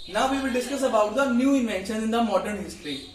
Now we will discuss about the new inventions in the modern history.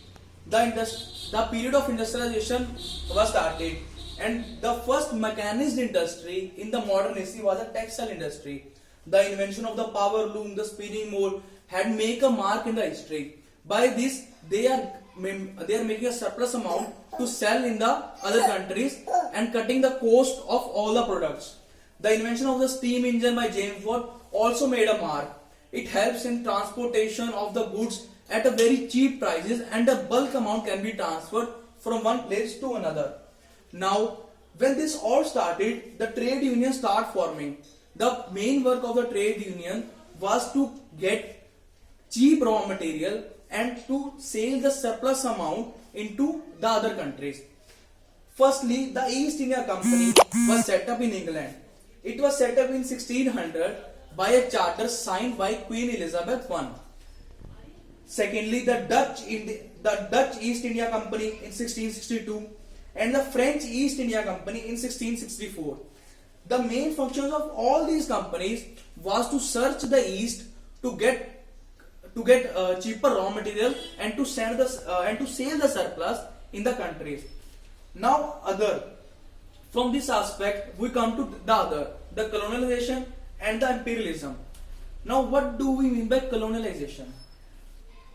The period of industrialization was started, and the first mechanized industry in the modern history was the textile industry. The invention of the power loom, the spinning mold had made a mark in the history. By this, they are making a surplus amount to sell in the other countries and cutting the cost of all the products. The invention of the steam engine by James Watt also made a mark. It helps in transportation of the goods at a very cheap prices, and a bulk amount can be transferred from one place to another. Now, when this all started, the trade unions start forming. The main work of the trade union was to get cheap raw material and to sell the surplus amount into the other countries. Firstly, the East India Company was set up in England. It was set up in 1600 by a charter signed by Queen Elizabeth I. Secondly, the Dutch East India Company in 1662 and the French East India Company in 1664. The main functions of all these companies was to search the East to get cheaper raw material and to sell the surplus in the countries. Now, from this aspect, we come to the colonialization and the imperialism. Now, what do we mean by colonialization?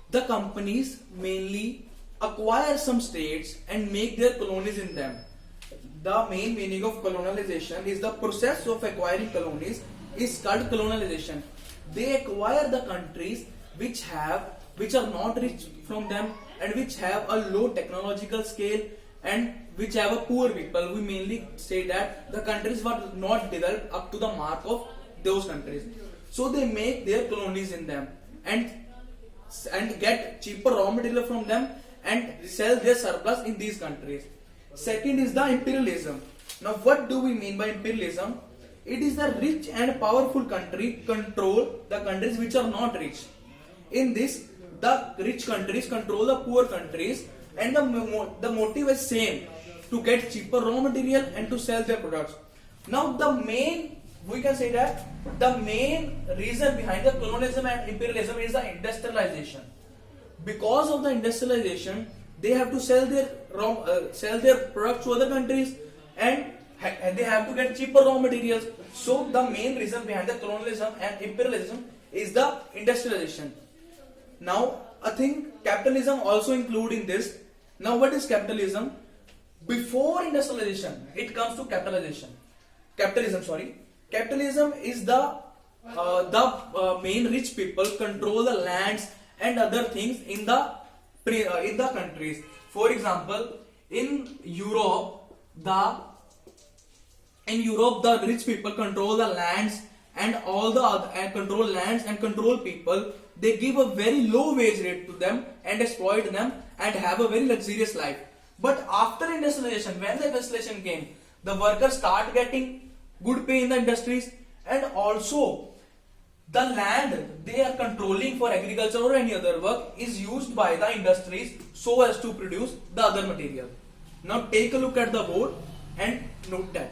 The companies mainly acquire some states and make their colonies in them. The main meaning of colonialization is the process of acquiring colonies is called colonialization. They acquire the countries which are not rich from them and which have a low technological scale and which have a poor people. We mainly say that the countries were not developed up to the mark of those countries. So they make their colonies in them and get cheaper raw material from them and sell their surplus in these countries. Second is the imperialism. Now, what do we mean by imperialism? It is the rich and powerful country control the countries which are not rich. In this, the rich countries control the poor countries, and the motive is same, to get cheaper raw material and to sell their products. Now, we can say that the main reason behind the colonialism and imperialism is the industrialization. Because of the industrialization, they have to sell their products to other countries and they have to get cheaper raw materials. So the main reason behind the colonialism and imperialism is the industrialization. Now, I think capitalism also include in this. Now, what is capitalism? Before industrialization, it comes to capitalism. Capitalism is the main rich people control the lands and other things in the countries. For example, in Europe, the rich people control the lands and control people. They give a very low wage rate to them and exploit them and have a very luxurious life. But after industrialization, when the industrialization came, the workers start getting good pay in the industries, and also the land they are controlling for agriculture or any other work is used by the industries so as to produce the other material. Now take a look at the board and note that.